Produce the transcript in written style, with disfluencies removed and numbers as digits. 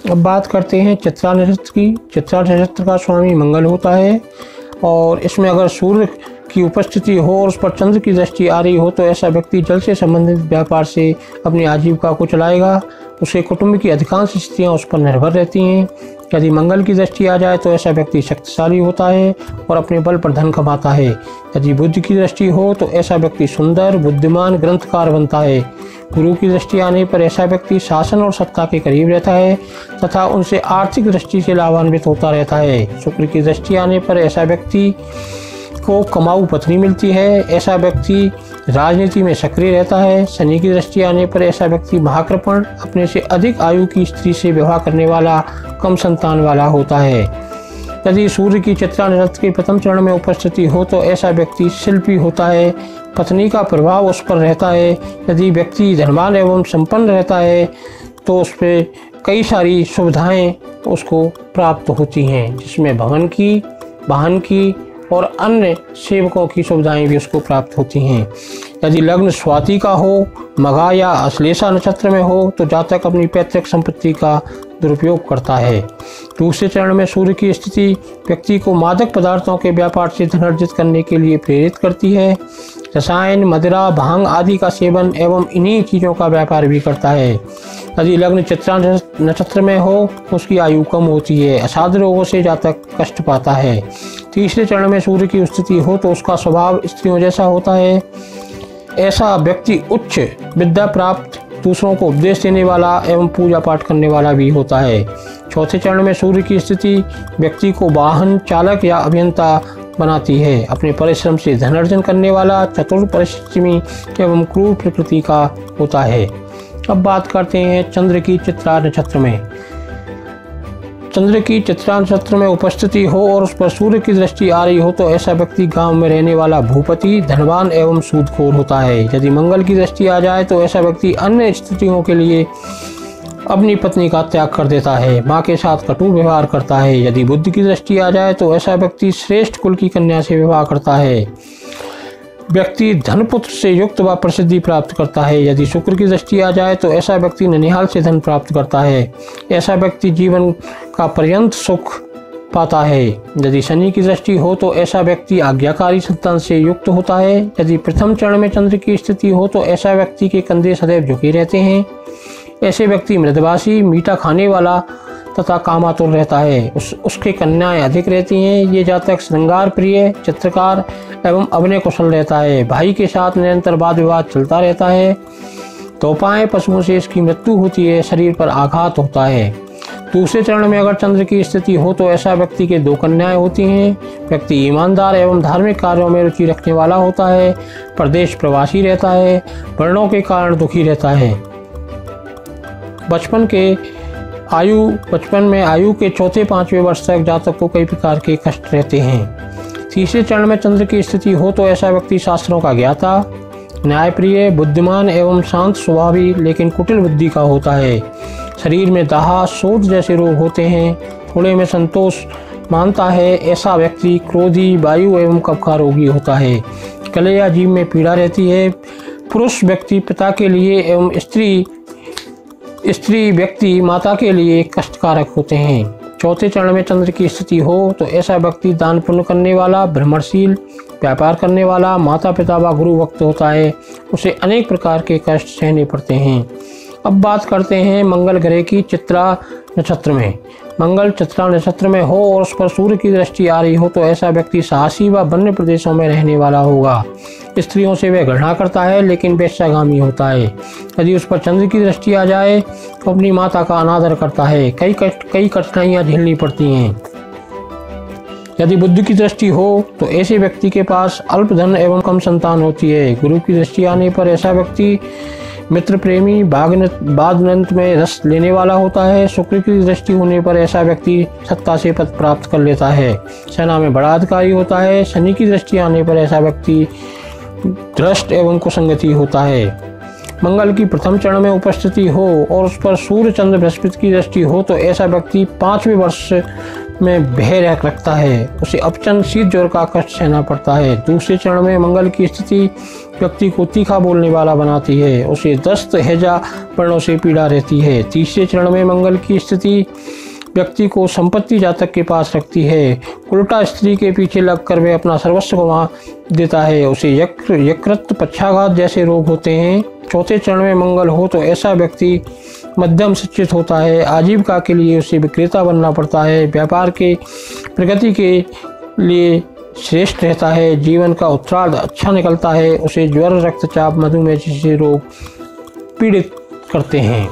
अब बात करते हैं चित्रा नक्षत्र की। चित्रा नक्षत्र का स्वामी मंगल होता है और इसमें अगर सूर्य की उपस्थिति हो और उस पर चंद्र की दृष्टि आ रही हो तो ऐसा व्यक्ति जल से संबंधित व्यापार से अपनी आजीविका को चलाएगा। उसे कुटुंब की अधिकांश स्थितियाँ उस पर निर्भर रहती हैं। यदि मंगल की दृष्टि आ जाए तो ऐसा व्यक्ति शक्तिशाली होता है और अपने बल पर धन कमाता है। यदि बुद्ध की दृष्टि हो तो ऐसा व्यक्ति सुंदर, बुद्धिमान, ग्रंथकार बनता है। गुरु की दृष्टि आने पर ऐसा व्यक्ति शासन और सत्ता के करीब रहता है तथा उनसे आर्थिक दृष्टि से लाभान्वित होता रहता है। शुक्र की दृष्टि आने पर ऐसा व्यक्ति को कमाऊ पत्नी मिलती है। ऐसा व्यक्ति राजनीति में सक्रिय रहता है। शनि की दृष्टि आने पर ऐसा व्यक्ति महाकृपण, अपने से अधिक आयु की स्त्री से विवाह करने वाला, कम संतान वाला होता है। यदि सूर्य की चित्रा नक्षत्र के प्रथम चरण में उपस्थिति हो तो ऐसा व्यक्ति शिल्पी होता है। पत्नी का प्रभाव उस पर रहता है। यदि व्यक्ति धनवान एवं संपन्न रहता है तो उस पर कई सारी सुविधाएं उसको प्राप्त होती हैं, जिसमें भवन की, वाहन की और अन्य सेवकों की सुविधाएं भी उसको प्राप्त होती हैं। यदि लग्न स्वाति का हो, मघा या अश्लेषा नक्षत्र में हो तो जातक अपनी पैतृक संपत्ति का दुरुपयोग करता है। दूसरे चरण में सूर्य की स्थिति व्यक्ति को मादक पदार्थों के व्यापार से धन अर्जित करने के लिए प्रेरित करती है। रसायन, मदिरा, भांग आदि का सेवन एवं इन्हीं चीज़ों का व्यापार भी करता है। यदि लग्न चित्रा नक्षत्र में हो तो उसकी आयु कम होती है। असाध्य रोगों से जातक कष्ट पाता है। तीसरे चरण में सूर्य की स्थिति हो तो उसका स्वभाव स्त्रियों जैसा होता है। ऐसा व्यक्ति उच्च विद्या प्राप्त, दूसरों को उपदेश देने वाला एवं पूजा पाठ करने वाला भी होता है। चौथे चरण में सूर्य की स्थिति व्यक्ति को वाहन चालक या अभियंता बनाती है। अपने परिश्रम से धन अर्जन करने वाला, चतुर, परिश्रमी एवं क्रूर प्रकृति का होता है। अब बात करते हैं चंद्र की चित्रा नक्षत्र में। चंद्र की चित्रा नक्षत्र में उपस्थिति हो और उस पर सूर्य की दृष्टि आ रही हो तो ऐसा व्यक्ति गांव में रहने वाला भूपति, धनवान एवं सूदखोर होता है। यदि मंगल की दृष्टि आ जाए तो ऐसा व्यक्ति अन्य स्थितियों के लिए अपनी पत्नी का त्याग कर देता है, माँ के साथ कटु व्यवहार करता है। यदि बुद्ध की दृष्टि आ जाए तो ऐसा व्यक्ति श्रेष्ठ कुल की कन्या से विवाह करता है। व्यक्ति धनपुत्र से युक्त व प्रसिद्धि प्राप्त करता है। यदि शुक्र की दृष्टि आ जाए तो ऐसा व्यक्ति ननिहाल से धन प्राप्त करता है। ऐसा व्यक्ति जीवन का पर्यंत सुख पाता है। यदि शनि की दृष्टि हो तो ऐसा व्यक्ति आज्ञाकारी संतान से युक्त होता है। यदि प्रथम चरण में चंद्र की स्थिति हो तो ऐसा व्यक्ति के कंधे सदैव झुके रहते हैं। ऐसे व्यक्ति मृदभाषी, मीठा खाने वाला तथा कामातुर रहता है। उसके कन्याएं अधिक रहती हैं। ये जातक श्रृंगार प्रिय, चित्रकार एवं अभिनय कुशल रहता है। भाई के साथ निरंतर वाद विवाद चलता रहता है। तोपाएं पशुओं से इसकी मृत्यु होती है। शरीर पर आघात होता है। दूसरे चरण में अगर चंद्र की स्थिति हो तो ऐसा व्यक्ति के दो कन्याएं होती हैं। व्यक्ति ईमानदार एवं धार्मिक कार्यों में रुचि रखने वाला होता है। प्रदेश प्रवासी रहता है। वर्णों के कारण दुखी रहता है। बचपन में आयु के चौथे पांचवें वर्ष तक जातक को कई प्रकार के कष्ट रहते हैं। तीसरे चरण में चंद्र की स्थिति हो तो ऐसा व्यक्ति शास्त्रों का ज्ञाता, न्यायप्रिय, बुद्धिमान एवं शांत स्वभावी लेकिन कुटिल बुद्धि का होता है। शरीर में दाह, शोथ जैसे रोग होते हैं। थोड़े में संतोष मानता है। ऐसा व्यक्ति क्रोधी, वायु एवं कफ का रोगी होता है। गले या जीभ में पीड़ा रहती है। पुरुष व्यक्ति पिता के लिए एवं स्त्री व्यक्ति माता के लिए कष्टकारक होते हैं। चौथे चरण में चंद्र की स्थिति हो तो ऐसा व्यक्ति दान पुण्य करने वाला, भ्रमणशील, व्यापार करने वाला, माता पिता व गुरु भक्त होता है। उसे अनेक प्रकार के कष्ट सहने पड़ते हैं। अब बात करते हैं मंगल ग्रह की चित्रा नक्षत्र में। मंगल चित्रा नक्षत्र में हो और उस पर सूर्य की दृष्टि आ रही हो तो ऐसा व्यक्ति साहसी व वन्य प्रदेशों में रहने वाला होगा। स्त्रियों से वह घृणा करता है लेकिन वेश्यागामी होता है। यदि उस पर चंद्र की दृष्टि आ जाए तो अपनी माता का अनादर करता है। कई कठिनाइयाँ झेलनी पड़ती हैं। यदि बुद्ध की दृष्टि हो तो ऐसे व्यक्ति के पास अल्प धन एवं कम संतान होती है। गुरु की दृष्टि आने पर ऐसा व्यक्ति मित्र प्रेमी, बादनंत में रस लेने वाला होता है। शुक्र की दृष्टि होने पर ऐसा व्यक्ति सत्ता से पद प्राप्त कर लेता है। सेना में बड़ा अधिकारी होता है। शनि की दृष्टि आने पर ऐसा व्यक्ति भ्रष्ट एवं कुसंगति होता है। मंगल की प्रथम चरण में उपस्थिति हो और उस पर सूर्य, चंद्र, बृहस्पति की दृष्टि हो तो ऐसा व्यक्ति 5वें वर्ष में भय रखता है। उसे अपचन, शीत ज्वर का कष्ट सहना पड़ता है। दूसरे चरण में मंगल की स्थिति व्यक्ति को तीखा बोलने वाला बनाती है। उसे दस्त हैजा पड़ने से पीड़ा रहती है। तीसरे चरण में मंगल की स्थिति व्यक्ति को संपत्ति जातक के पास रखती है। उल्टा स्त्री के पीछे लगकर वह अपना सर्वस्व गंवा देता है। उसे यकृत पक्षाघात जैसे रोग होते हैं। चौथे चरण में मंगल हो तो ऐसा व्यक्ति मध्यम शिक्षित होता है। आजीविका के लिए उसे विक्रेता बनना पड़ता है। व्यापार के प्रगति के लिए श्रेष्ठ रहता है। जीवन का उत्तरार्ध अच्छा निकलता है। उसे ज्वर, रक्तचाप, मधुमेह जैसे रोग पीड़ित करते हैं।